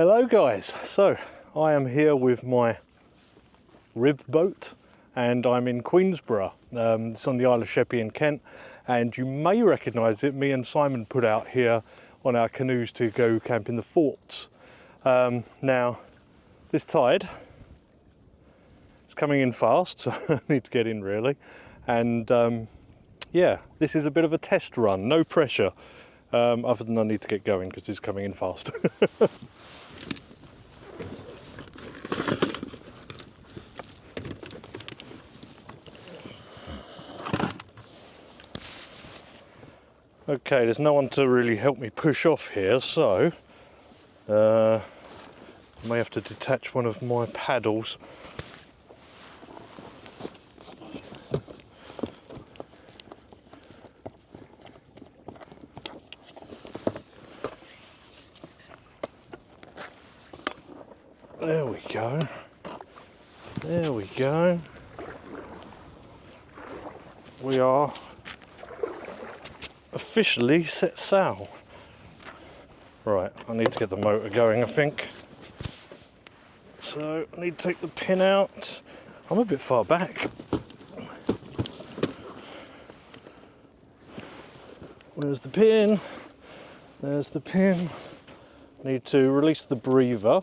Hello guys, so I am here with my rib boat and I'm in Queensborough. It's on the Isle of Sheppey in Kent, and you may recognise it. Me and Simon put out here on our canoes to go camp in the forts. Now this tide is coming in fast, so I need to get in really, and yeah, this is a bit of a test run, no pressure, other than I need to get going because it's coming in fast. Okay, there's no one to really help me push off here, so I may have to detach one of my paddles. There we go. There we go. We are officially set sail. Right, I need to get the motor going, I think. So I need to take the pin out. I'm a bit far back. Where's the pin? There's the pin. Need to release the breather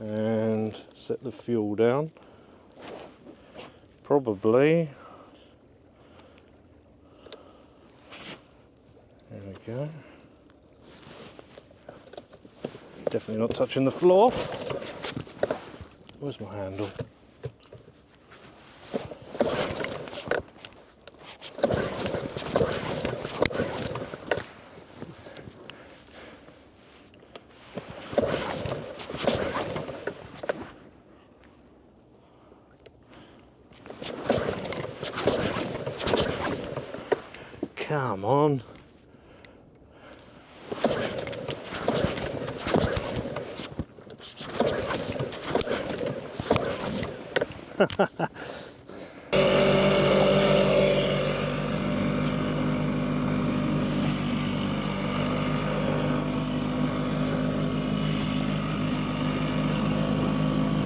and set the fuel down. Probably. There we go. Definitely not touching the floor. Where's my handle? Come on.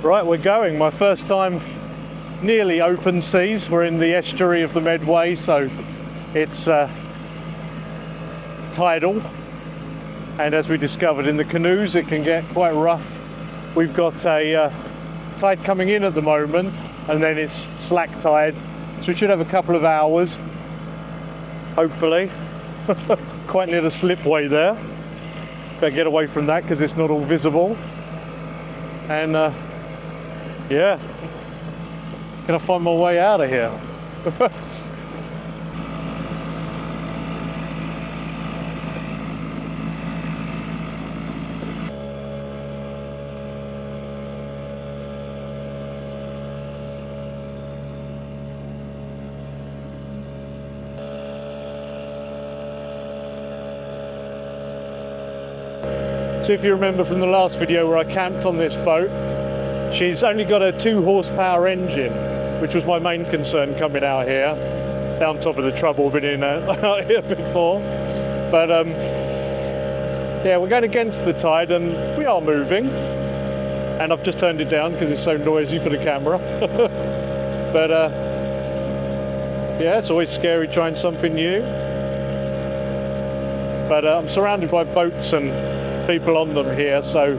Right, we're going. My first time nearly open seas. We're in the estuary of the Medway, so it's tidal, and as we discovered in the canoes, it can get quite rough. We've got a tide coming in at the moment, and then it's slack tide, so we should have a couple of hours, hopefully. Quite near the slipway there. Better get away from that because it's not all visible. And yeah, gonna find my way out of here. So if you remember from the last video where I camped on this boat, she's only got a 2 horsepower engine, which was my main concern coming out here. Down top of the trouble been in out here before. But yeah, we're going against the tide and we are moving. And I've just turned it down because it's so noisy for the camera. But yeah, it's always scary trying something new. But I'm surrounded by boats and people on them here, so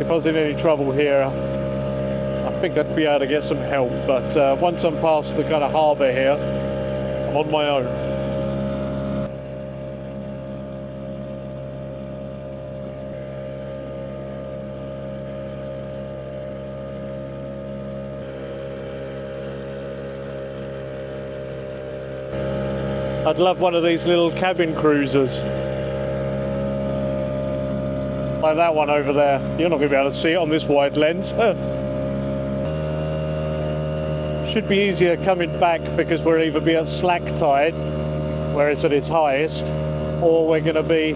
if I was in any trouble here, I think I'd be able to get some help. But once I'm past the kind of harbour here, I'm on my own. I'd love one of these little cabin cruisers. Like that one over there. You're not going to be able to see it on this wide lens. Should be easier coming back because we'll either be at slack tide, where it's at its highest, or we're going to be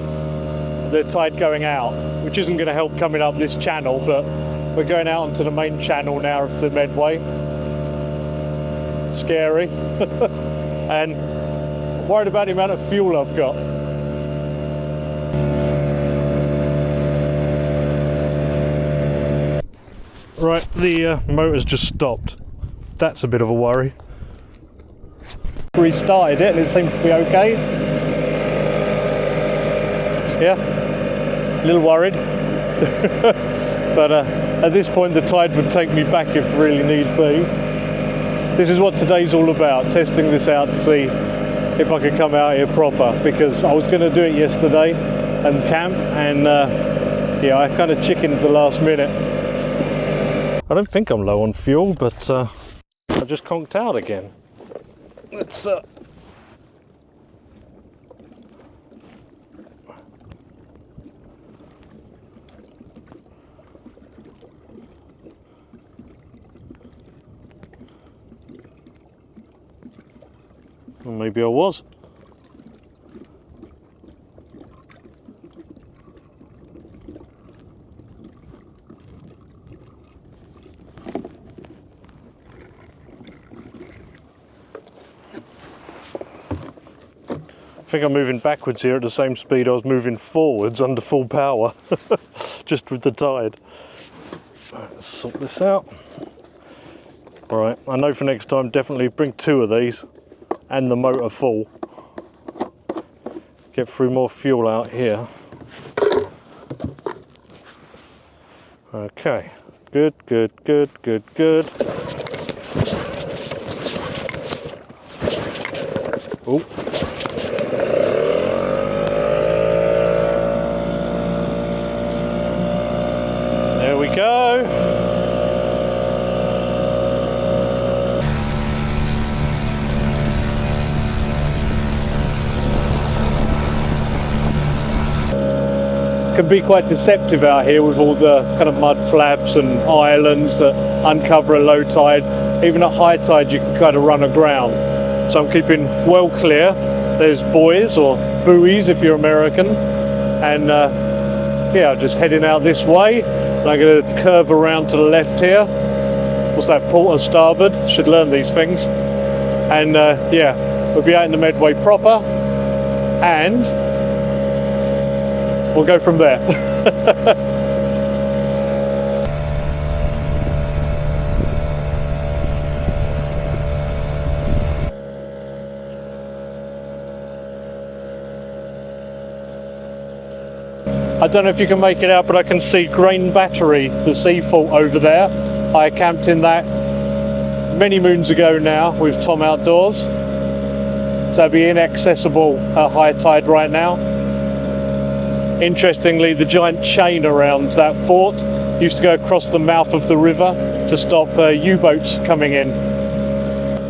the tide going out, which isn't going to help coming up this channel, but we're going out onto the main channel now of the Medway. Scary. And I'm worried about the amount of fuel I've got. Right, the motor's just stopped. That's a bit of a worry. Restarted it and it seems to be okay. Yeah, a little worried. But at this point the tide would take me back if really needs be. This is what today's all about, testing this out to see if I could come out here proper, because I was going to do it yesterday and camp, and yeah, I kind of chickened the last minute. I don't think I'm low on fuel, but I just conked out again. Let's well, maybe I was. I think I'm moving backwards here at the same speed I was moving forwards under full power, just with the tide. Let's sort this out. Right, I know for next time, definitely bring 2 of these and the motor full. Get through more fuel out here. Okay, good, good, good, good, good. Oh. There we go. Can be quite deceptive out here with all the kind of mud flaps and islands that uncover at low tide. Even at high tide you can kind of run aground. So I'm keeping well clear. There's buoys or buoys if you're American, and yeah, I'm just heading out this way. And I'm going to curve around to the left here. What's that, port or starboard? Should learn these things. And yeah, we'll be out in the Medway proper, and we'll go from there. I don't know if you can make it out, but I can see Grain Battery, the sea fault over there. I camped in that many moons ago now with Tom Outdoors. So it'd be inaccessible at high tide right now. Interestingly, the giant chain around that fort used to go across the mouth of the river to stop U-boats coming in.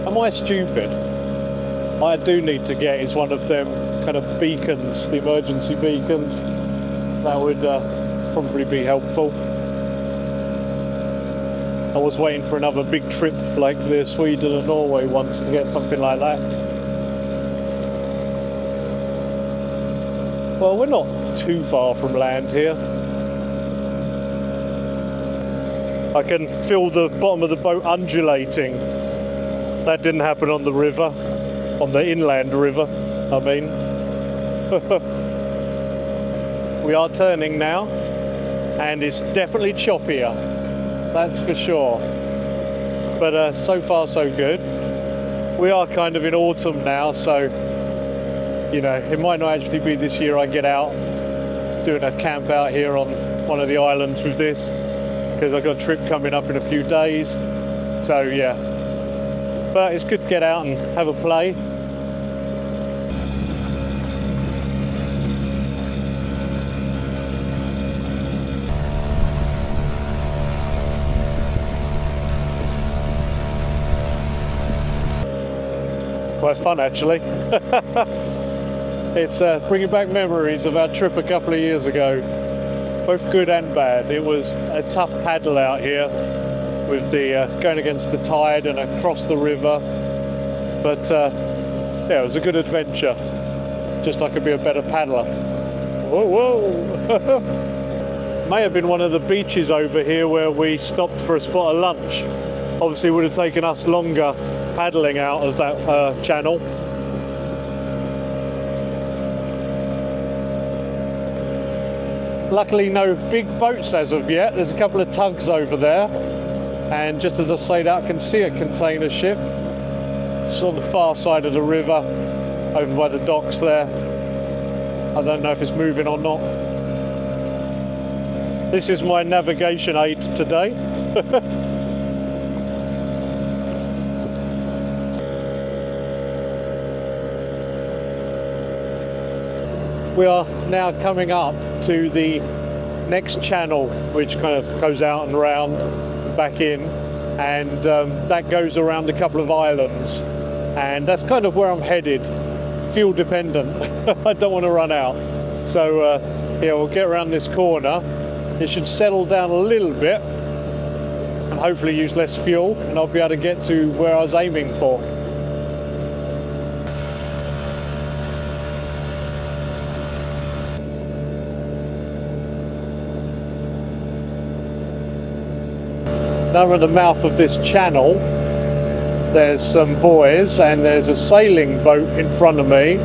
Am I stupid? I do need to get is one of them kind of beacons, the emergency beacons. That would probably be helpful. I was waiting for another big trip like the Sweden and Norway ones to get something like that. Well, we're not too far from land here. I can feel the bottom of the boat undulating. That didn't happen on the river, on the inland river, I mean. We are turning now, and it's definitely choppier, that's for sure. But so far so good. We are kind of in autumn now, so you know, it might not actually be this year I get out doing a camp out here on one of the islands with this, because I've got a trip coming up in a few days. So yeah, but it's good to get out and have a play. Quite fun actually. It's bringing back memories of our trip a couple of years ago, both good and bad. It was a tough paddle out here with the going against the tide and across the river, but yeah, it was a good adventure. Just I could be a better paddler. Whoa, whoa. May have been one of the beaches over here where we stopped for a spot of lunch. Obviously it would have taken us longer paddling out of that channel. Luckily no big boats as of yet. There's a couple of tugs over there. and just as I say that, I can see a container ship. It's on the far side of the river, over by the docks there. I don't know if it's moving or not. This is my navigation aid today. We are now coming up to the next channel, which kind of goes out and round, back in, and that goes around a couple of islands, and that's kind of where I'm headed, fuel dependent. I don't want to run out, so yeah, we'll get around this corner. It should settle down a little bit and hopefully use less fuel, and I'll be able to get to where I was aiming for. Now we're at the mouth of this channel. There's some buoys and there's a sailing boat in front of me,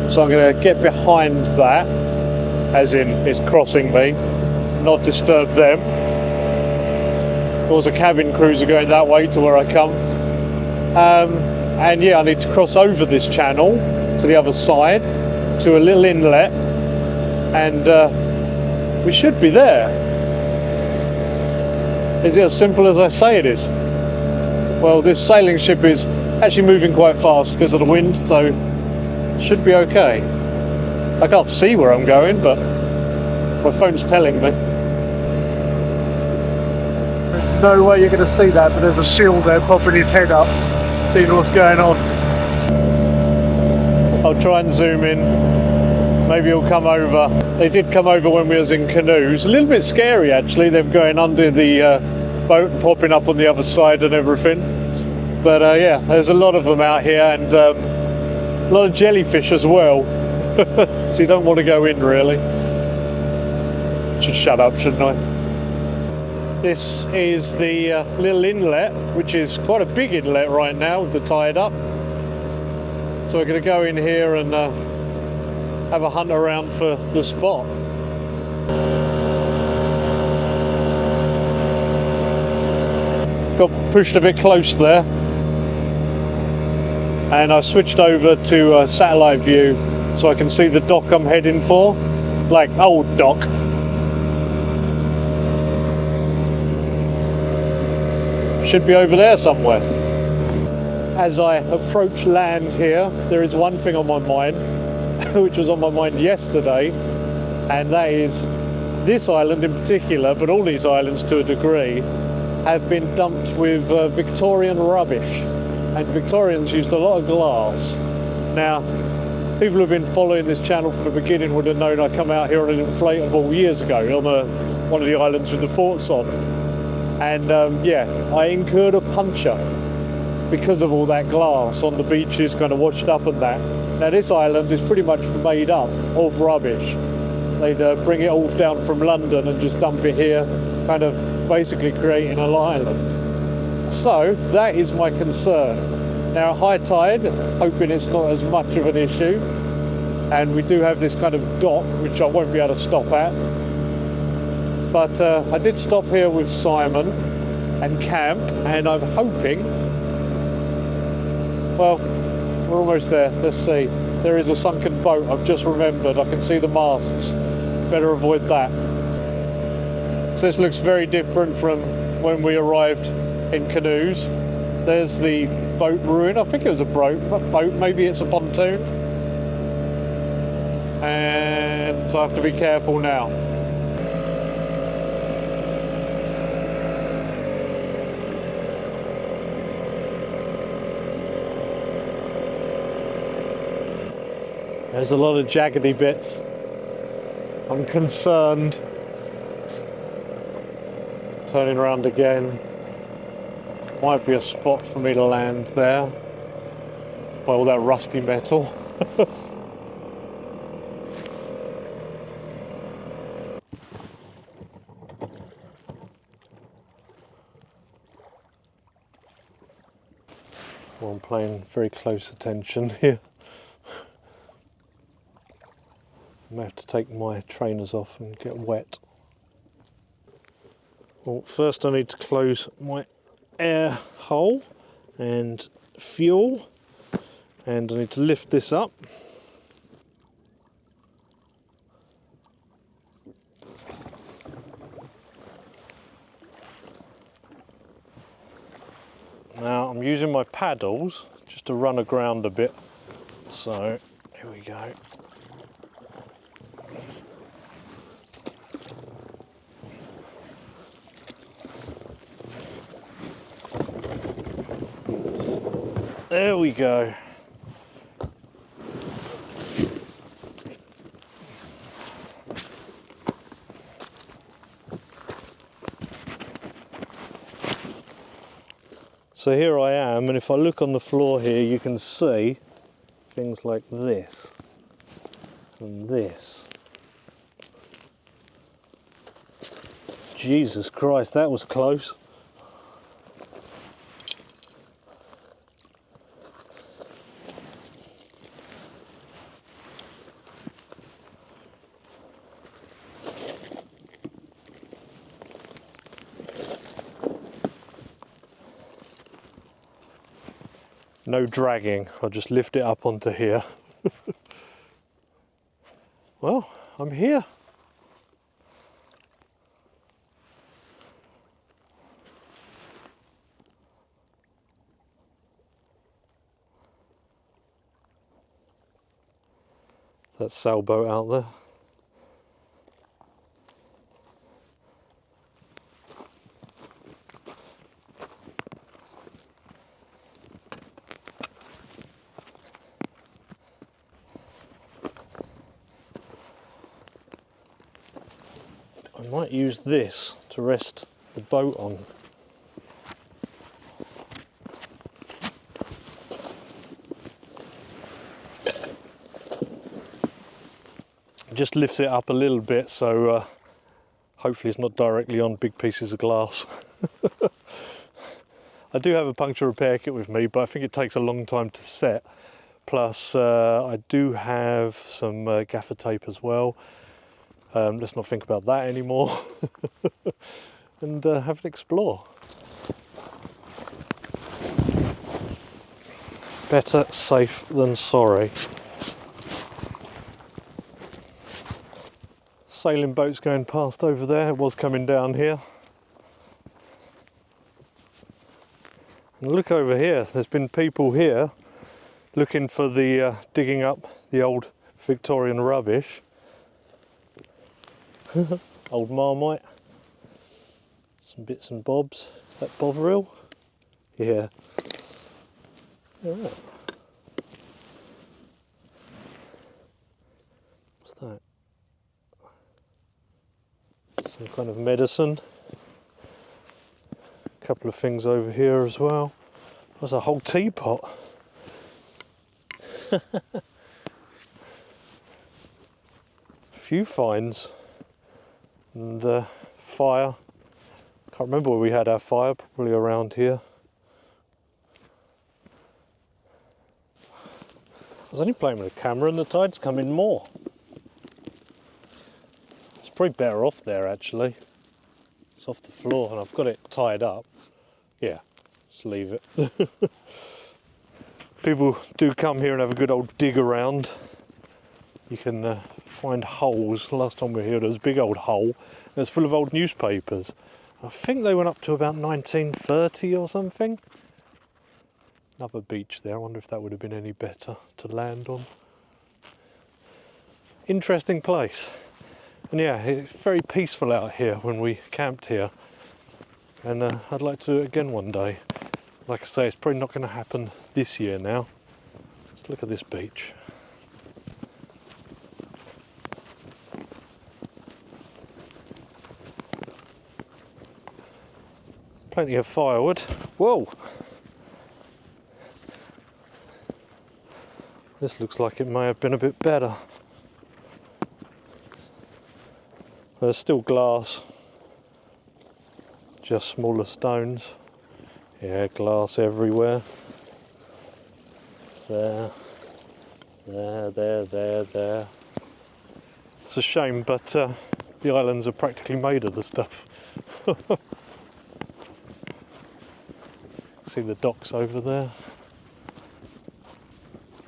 so I'm going to get behind that, as in it's crossing me, not disturb them. There was a cabin cruiser going that way to where I come, and yeah, I need to cross over this channel to the other side to a little inlet, and we should be there. Is it as simple as I say it is? Well, this sailing ship is actually moving quite fast because of the wind, so it should be okay. I can't see where I'm going, but my phone's telling me. There's no way you're going to see that, but there's a shield there popping his head up, seeing what's going on. I'll try and zoom in. Maybe he'll come over. They did come over when we was in canoes. A little bit scary actually, them going under the boat and popping up on the other side and everything. But yeah, there's a lot of them out here, and a lot of jellyfish as well. So you don't want to go in really. Should shut up, shouldn't I? This is the little inlet, which is quite a big inlet right now with the tide up. So we're going to go in here and have a hunt around for the spot. Got pushed a bit close there, and I switched over to satellite view so I can see the dock I'm heading for, like old dock. Should be over there somewhere. As I approach land here, there is one thing on my mind, which was on my mind yesterday, and that is this island in particular, but all these islands to a degree, have been dumped with Victorian rubbish, and Victorians used a lot of glass. Now, people who've been following this channel from the beginning would have known I come out here on an inflatable years ago on one of the islands with the forts on, and yeah, I incurred a puncture because of all that glass on the beaches, kind of washed up and that. Now this island is pretty much made up of rubbish. They'd bring it all down from London and just dump it here, kind of basically creating an island. So that is my concern. Now high tide, hoping it's not as much of an issue, and we do have this kind of dock which I won't be able to stop at. But I did stop here with Simon and camp, and I'm hoping, well, we're almost there. Let's see. There is a sunken boat, I've just remembered. I can see the masts. Better avoid that. So this looks very different from when we arrived in canoes. There's the boat ruin. I think it was a boat, maybe it's a pontoon. And I have to be careful now. There's a lot of jaggedy bits. I'm concerned. Turning around again. Might be a spot for me to land there. By all that rusty metal. Well, I'm paying very close attention here. I may have to take my trainers off and get wet. Well, first I need to close my air hole and fuel, and I need to lift this up. Now I'm using my paddles just to run aground a bit, so here we go. There we go. So here I am, and if I look on the floor here, you can see things like this and this. Jesus Christ, that was close. No dragging, I'll just lift it up onto here. Well, I'm here. That sailboat out there. I might use this to rest the boat on. Just lifts it up a little bit, so hopefully it's not directly on big pieces of glass. I do have a puncture repair kit with me, but I think it takes a long time to set. Plus I do have some gaffer tape as well. Let's not think about that anymore. And have an explore. Better safe than sorry. Sailing boats going past over there. It was coming down here. And look over here, there's been people here looking for the digging up the old Victorian rubbish. Old Marmite, some bits and bobs. Is that Bovril? Yeah. Alright. What's that? Some kind of medicine. A couple of things over here as well. There's a whole teapot. A few finds. And fire. Can't remember where we had our fire, probably around here. I was only playing with a camera and the tide's come in more. It's probably better off there actually. It's off the floor and I've got it tied up. Yeah, just leave it. People do come here and have a good old dig around. You can find holes. Last time we were here there was a big old hole. It was full of old newspapers. I think they went up to about 1930 or something. Another beach there. I wonder if that would have been any better to land on. Interesting place. And yeah, it's very peaceful out here when we camped here. And I'd like to do it again one day. Like I say, it's probably not going to happen this year now. Let's look at this beach. Plenty of firewood. Whoa! This looks like it may have been a bit better. There's still glass, just smaller stones. Yeah, glass everywhere. There, there. It's a shame, but the islands are practically made of the stuff. see the docks over there.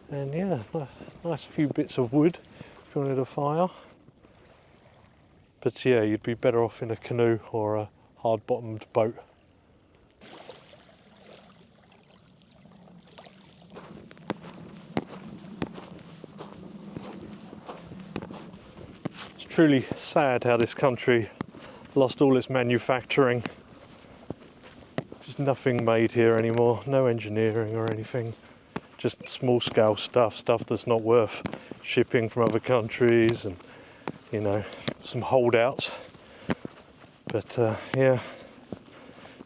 And yeah, nice few bits of wood if you wanted a fire. But yeah, you'd be better off in a canoe or a hard-bottomed boat. It's truly sad how this country lost all its manufacturing. There's nothing made here anymore, no engineering or anything. Just small-scale stuff that's not worth shipping from other countries, and you know, some holdouts. But yeah,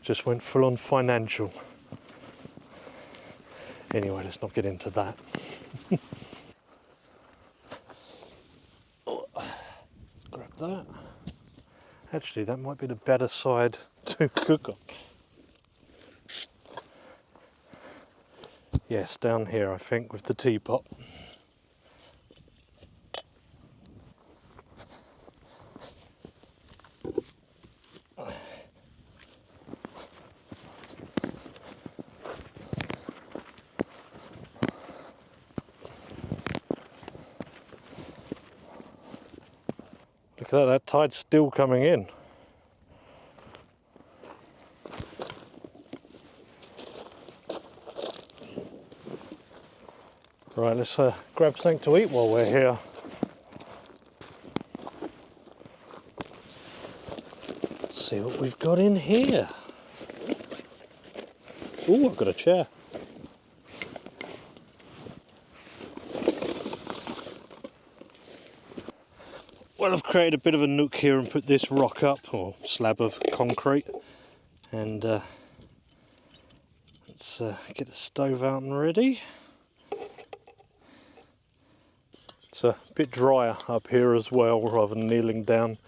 just went full on financial. Anyway, let's not get into that. Oh, let's grab that. Actually, that might be the better side to cook on. Yes, down here I think with the teapot. Look at that tide's still coming in. Right, let's grab something to eat while we're here. See what we've got in here. Oh, I've got a chair. Well, I've created a bit of a nook here and put this rock up, or slab of concrete, and let's get the stove out and ready. It's a bit drier up here as well, rather than kneeling down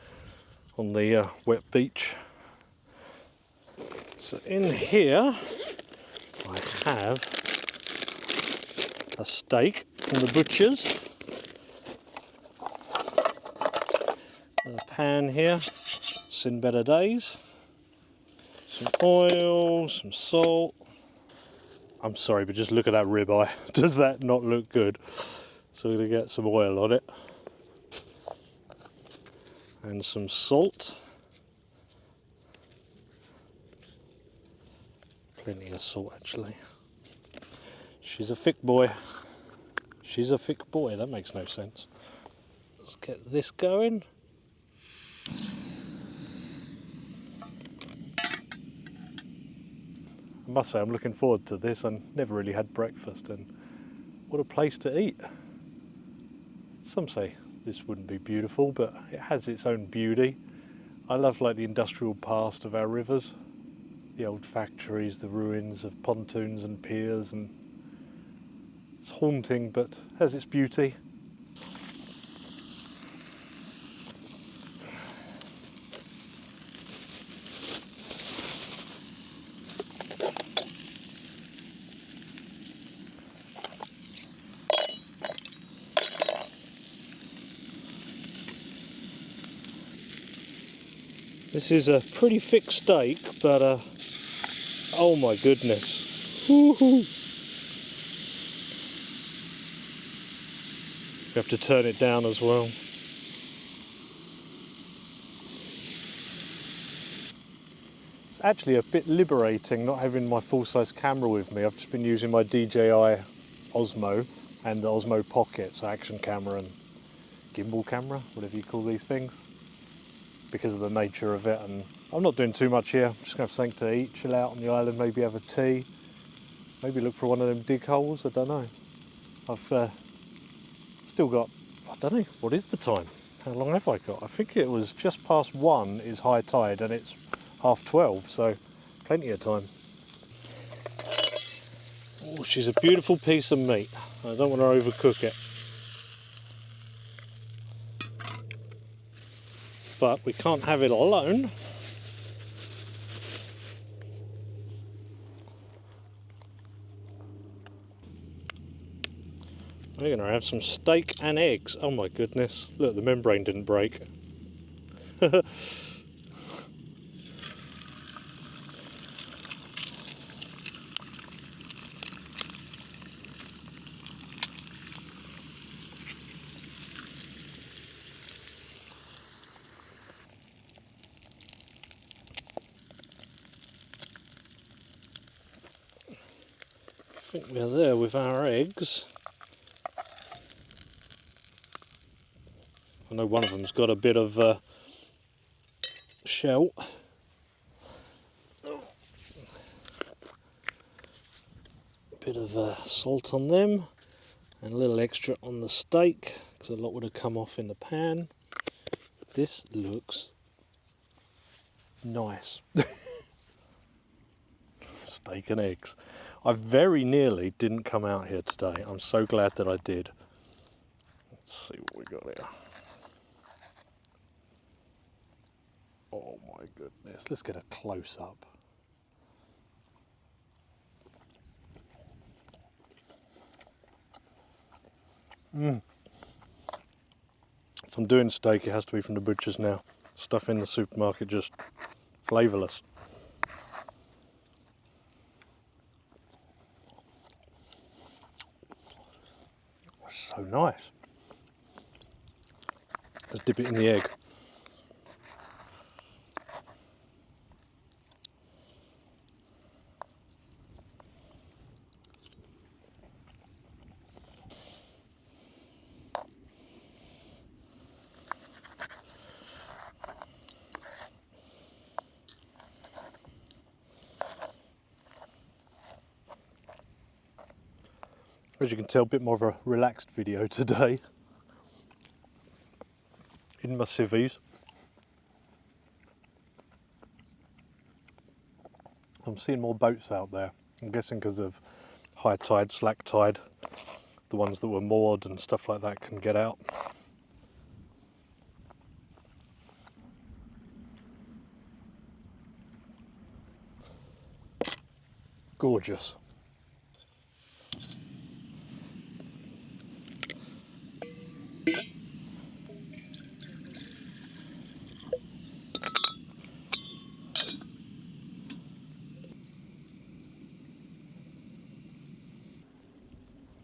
on the wet beach. So in here I have a steak from the butcher's. And a pan here, seen better days. Some oil, some salt. I'm sorry, but just look at that ribeye. Does that not look good? So we're going to get some oil on it. And some salt. Plenty of salt, actually. She's a thick boy. She's a thick boy, that makes no sense. Let's get this going. I must say I'm looking forward to this. I never really had breakfast, and what a place to eat. Some say this wouldn't be beautiful, but it has its own beauty. I love like the industrial past of our rivers, the old factories, the ruins of pontoons and piers, and it's haunting but has its beauty. This is a pretty thick steak, but oh my goodness. Woo-hoo. You have to turn it down as well. It's actually a bit liberating not having my full-size camera with me. I've just been using my DJI Osmo and the Osmo Pocket, so action camera and gimbal camera, whatever you call these things, because of the nature of it. And I'm not doing too much here. I'm just going to have something to eat, chill out on the island, maybe have a tea, maybe look for one of them dig holes, I don't know. I've still got, I don't know, what is the time? How long have I got? I think it was just past 1 is high tide and it's 12:30, so plenty of time. Oh, she's a beautiful piece of meat. I don't want to overcook it. But we can't have it alone. We're going to have some steak and eggs. Oh my goodness. Look, the membrane didn't break. think we're there with our eggs. I know one of them's got a bit of shell. Bit of salt on them and a little extra on the steak because a lot would have come off in the pan. This looks nice. Steak and eggs. I very nearly didn't come out here today. I'm so glad that I did. Let's see what we got here. Oh my goodness, let's get a close up. If I'm doing steak, it has to be from the butcher's now. Stuff in the supermarket just flavourless. So nice. Let's dip it in the egg. As you can tell, a bit more of a relaxed video today. In my civvies. I'm seeing more boats out there. I'm guessing because of high tide, slack tide. The ones that were moored and stuff like that can get out. Gorgeous.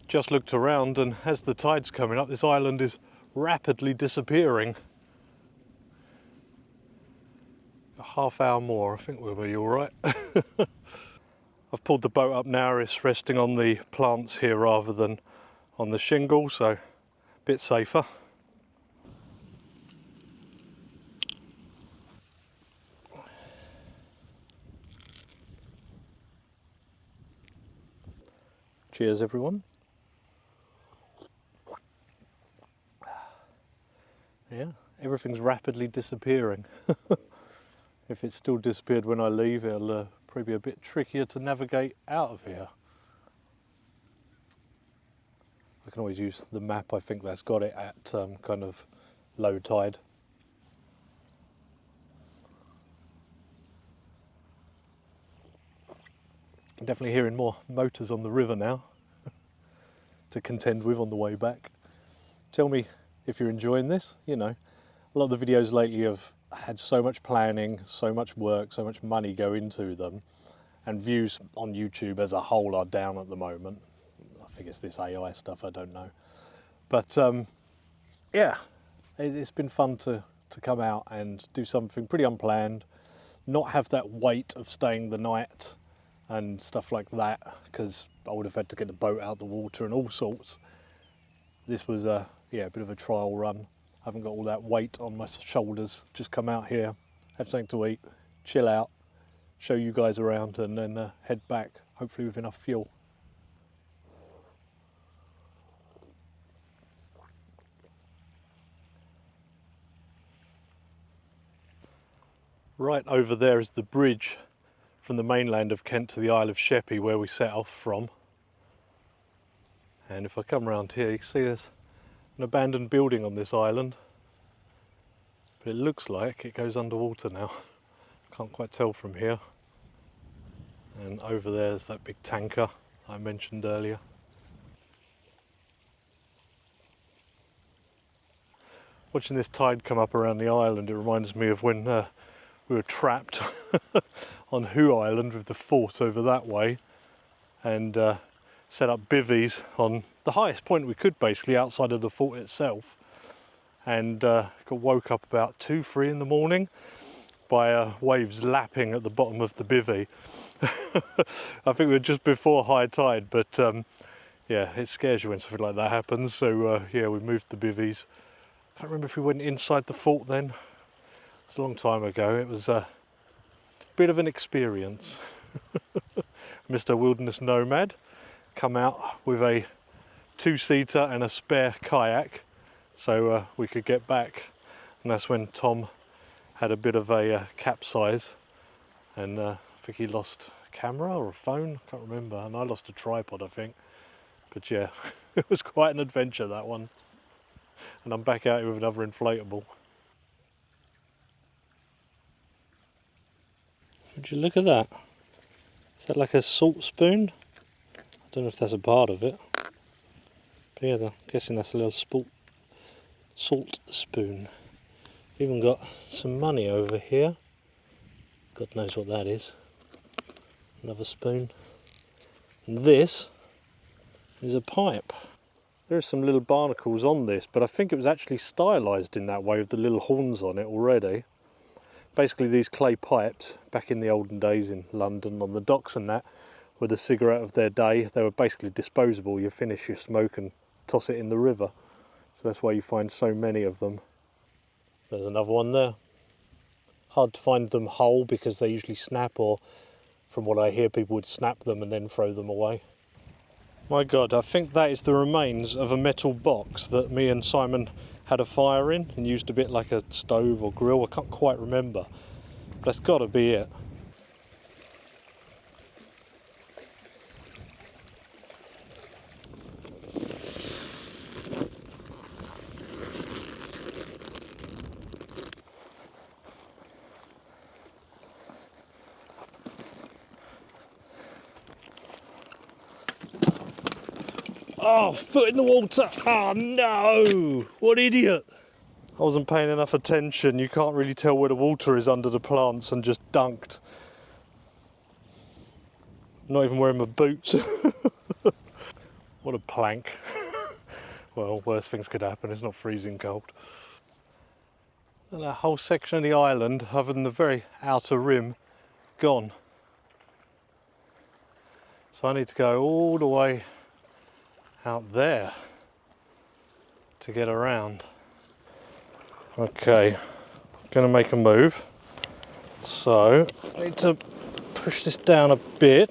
Just looked around, and as the tide's coming up, this island is rapidly disappearing. A half hour more, I think we'll be all right. I've pulled the boat up now, it's resting on the plants here rather than on the shingle, so a bit safer. Cheers everyone. Yeah, everything's rapidly disappearing. If it's still disappeared when I leave, it'll probably be a bit trickier to navigate out of here. I can always use the map. I think that's got it at kind of low tide. I'm definitely hearing more motors on the river now to contend with on the way back. Tell me if you're enjoying this. You know, a lot of the videos lately have had so much planning, so much work, so much money go into them, and views on YouTube as a whole are down at the moment. I think it's this AI stuff, I don't know. But yeah, it's been fun to come out and do something pretty unplanned, not have that weight of staying the night and stuff like that, because I would have had to get the boat out the water and all sorts. This was a bit of a trial run. I haven't got all that weight on my shoulders. Just come out here, have something to eat, chill out, show you guys around, and then head back, hopefully with enough fuel. Right over there is the bridge from the mainland of Kent to the Isle of Sheppey, where we set off from. And if I come around here, you can see there's an abandoned building on this island, but it looks like it goes underwater now. Can't quite tell from here. And over there's that big tanker I mentioned earlier. Watching this tide come up around the island, it reminds me of when we were trapped on Hoo Island with the fort over that way, and set up bivvies on the highest point we could, basically outside of the fort itself, and got woke up about 2-3 in the morning by waves lapping at the bottom of the bivvy. I think we were just before high tide, but yeah, it scares you when something like that happens. So yeah, we moved the bivvies. I can't remember if we went inside the fort then. It's a long time ago. It was a bit of an experience. Mr. Wilderness Nomad come out with a two-seater and a spare kayak, so we could get back. And that's when Tom had a bit of a capsize, and I think he lost a camera or a phone, I can't remember, and I lost a tripod, I think. But yeah, it was quite an adventure, that one. And I'm back out here with another inflatable. Would you look at that? Is that like a salt spoon? I don't know if that's a part of it. But yeah, I'm guessing that's a little salt spoon. Even got some money over here. God knows what that is. Another spoon. And this is a pipe. There's some little barnacles on this, but I think it was actually stylised in that way with the little horns on it already. Basically these clay pipes, back in the olden days in London on the docks and that, were the cigarette of their day. They were basically disposable. You finish your smoke and toss it in the river. So that's why you find so many of them. There's another one there. Hard to find them whole because they usually snap, or from what I hear people would snap them and then throw them away. My God, I think that is the remains of a metal box that me and Simon had a fire in and used a bit like a stove or grill. I can't quite remember. That's got to be it. Oh, foot in the water! Oh no! What idiot! I wasn't paying enough attention. You can't really tell where the water is under the plants, and just dunked. Not even wearing my boots. What a plank. Well, worse things could happen. It's not freezing cold. And that whole section of the island, other than the very outer rim, gone. So I need to go all the way out there to get around. Okay, gonna make a move. So I need to push this down a bit.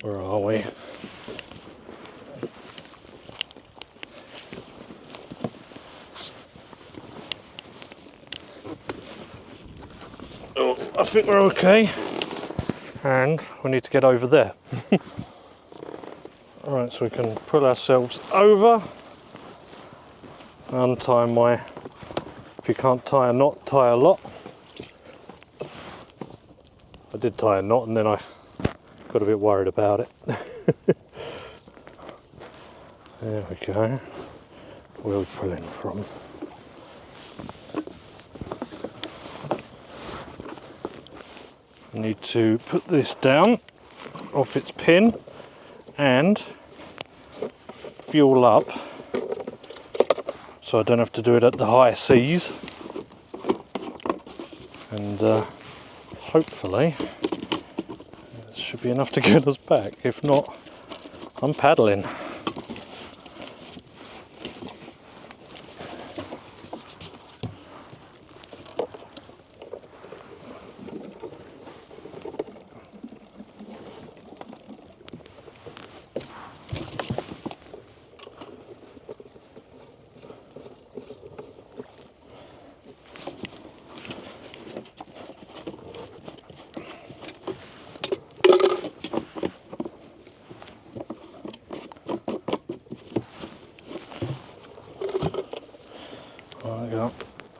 Where are we? Oh, I think we're okay. And we need to get over there. Alright, so we can pull ourselves over. Untie my, if you can't tie a knot, tie a lot. I did tie a knot and then I got a bit worried about it. There we go. Where are we pulling from? I need to put this down off its pin and fuel up so I don't have to do it at the high seas, and hopefully this should be enough to get us back. If not, I'm paddling.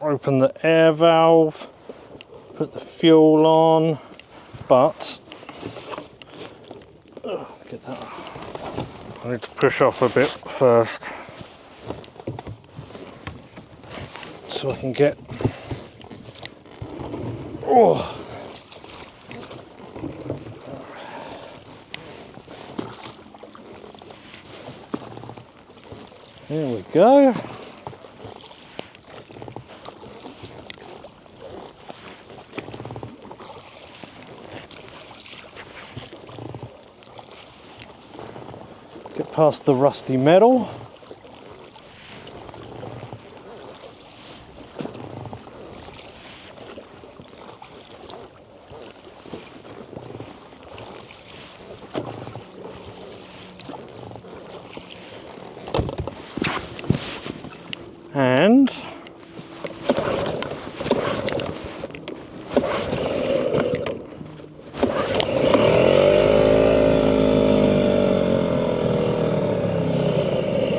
Open the air valve, put the fuel on, but get that. I need to push off a bit first so I can get. Oh. There we go. past the rusty metal. And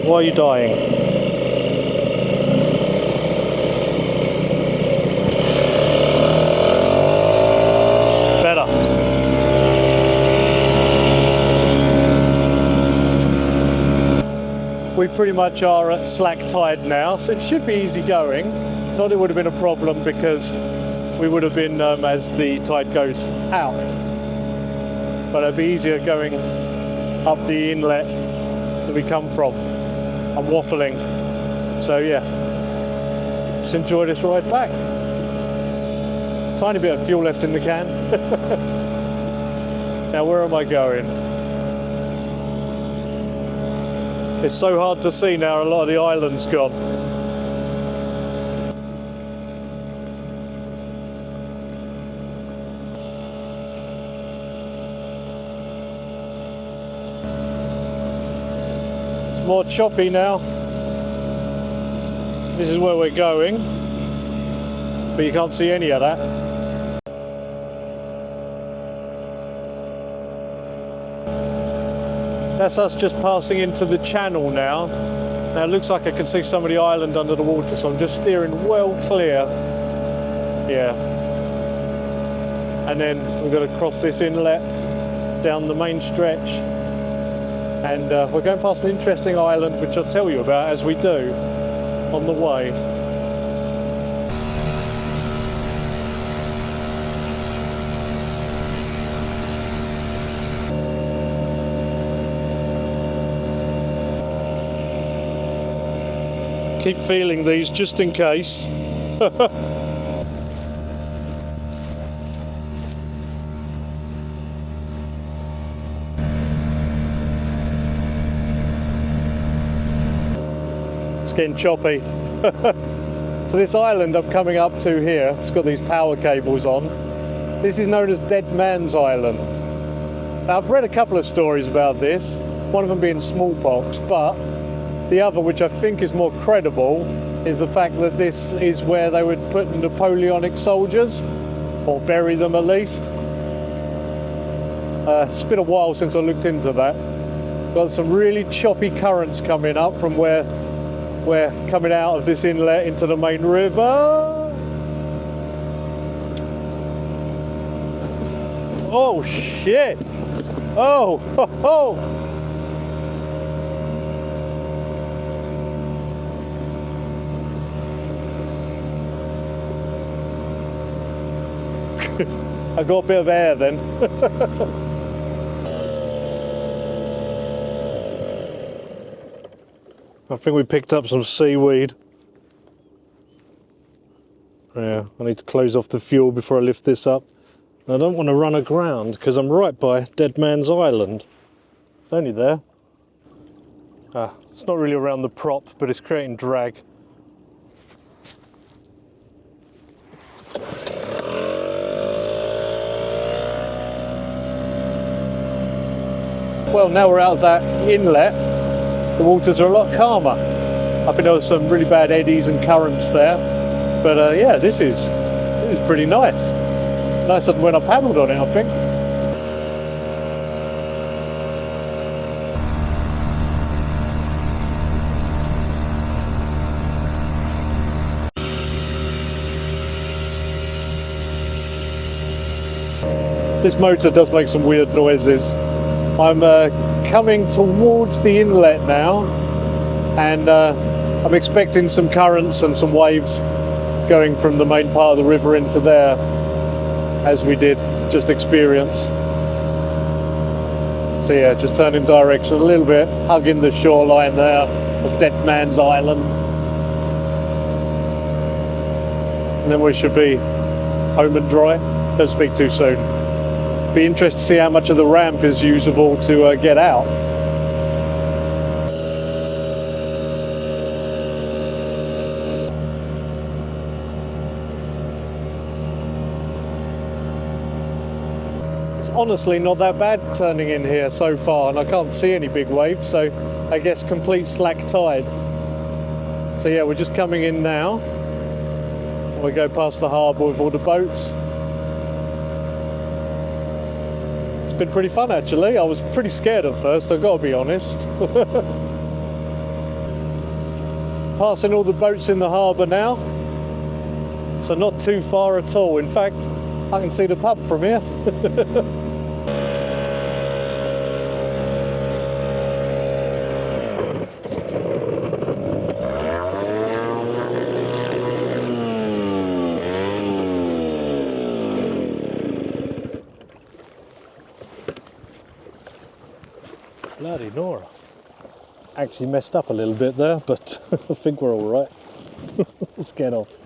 why are you dying? Better. We pretty much are at slack tide now, so it should be easy going. Not it would have been a problem because we would have been as the tide goes out. But it'd be easier going up the inlet that we come from. I'm waffling. So yeah, let's enjoy this ride back. Tiny bit of fuel left in the can. Now where am I going? It's so hard to see now, a lot of the island's gone. It's more choppy now. This is where we're going, but you can't see any of that. That's us just passing into the channel now. Now it looks like I can see some of the island under the water, so I'm just steering well clear. Yeah. And then we've got to cross this inlet down the main stretch. And we're going past an interesting island, which I'll tell you about as we do on the way. Keep feeling these just in case. It's getting choppy. So this island I'm coming up to here, it's got these power cables on. This is known as Dead Man's Island. Now I've read a couple of stories about this, one of them being smallpox, but the other, which I think is more credible, is the fact that this is where they would put Napoleonic soldiers, or bury them at least. It's been a while since I looked into that. Got some really choppy currents coming up from where we're coming out of this inlet into the main river. Oh shit! Oh, ho, ho. I got a bit of air then. I think we picked up some seaweed. Yeah, I need to close off the fuel before I lift this up. I don't want to run aground because I'm right by Dead Man's Island. It's only there. It's not really around the prop, but it's creating drag. Well, now we're out of that inlet, the waters are a lot calmer. I think there was some really bad eddies and currents there, but yeah, this is pretty nice. Nicer than when I paddled on it, I think. This motor does make some weird noises. I'm coming towards the inlet now, and I'm expecting some currents and some waves going from the main part of the river into there, as we did just experience. So yeah, just turning direction a little bit, hugging the shoreline there of Dead Man's Island. And then we should be home and dry. Don't speak too soon. Be interested to see how much of the ramp is usable to get out. It's honestly not that bad turning in here so far, and I can't see any big waves, so I guess complete slack tide. So yeah, we're just coming in now. We go past the harbour with all the boats. It's been pretty fun actually. I was pretty scared at first, I've got to be honest. Passing all the boats in the harbour now. So not too far at all. In fact, I can see the pub from here. Bloody Nora. Actually messed up a little bit there, but I think we're all right. Let's get off.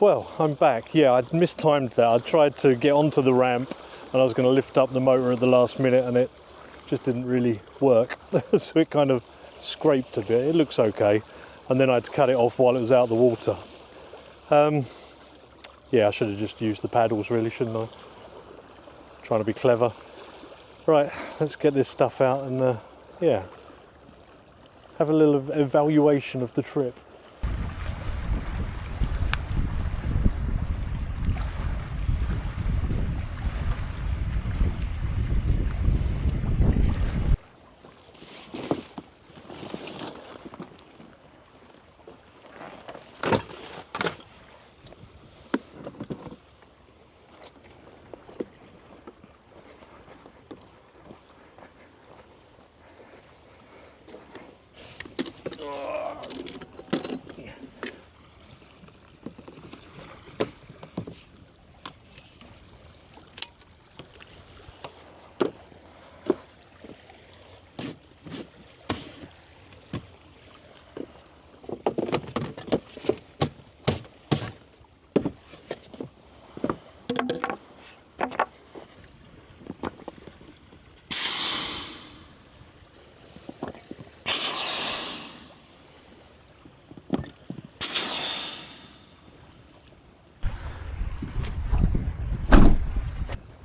Well, I'm back. Yeah, I'd mistimed that. I tried to get onto the ramp and I was going to lift up the motor at the last minute and it just didn't really work. So it kind of scraped a bit. It looks okay. And then I had to cut it off while it was out of the water. Yeah, I should have just used the paddles really, shouldn't I? Trying to be clever. Right, let's get this stuff out and yeah, have a little evaluation of the trip.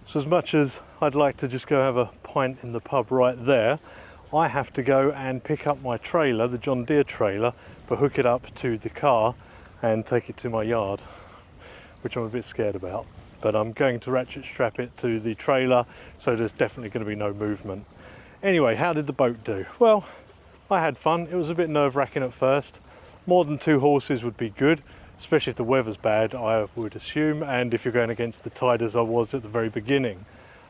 So as much as I'd like to just go have a pint in the pub right there, I have to go and pick up my trailer, the John Deere trailer, but hook it up to the car and take it to my yard, which I'm a bit scared about. But I'm going to ratchet strap it to the trailer, so there's definitely going to be no movement. Anyway, how did the boat do? Well, I had fun. It was a bit nerve-wracking at first. More than 2 horses would be good, especially if the weather's bad, I would assume, and if you're going against the tide as I was at the very beginning.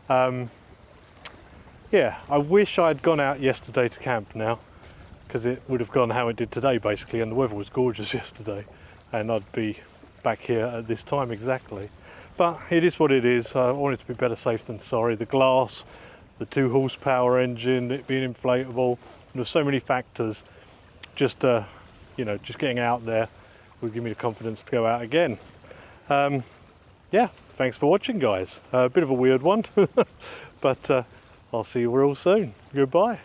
Yeah, I wish I'd gone out yesterday to camp now, because it would have gone how it did today basically, and the weather was gorgeous yesterday, and I'd be back here at this time exactly. But it is what it is. I want it to be better safe than sorry. The glass, the 2 horsepower engine, it being inflatable, there's so many factors. Just you know, just getting out there would give me the confidence to go out again. Yeah, thanks for watching, guys. A bit of a weird one, but I'll see you real soon. Goodbye.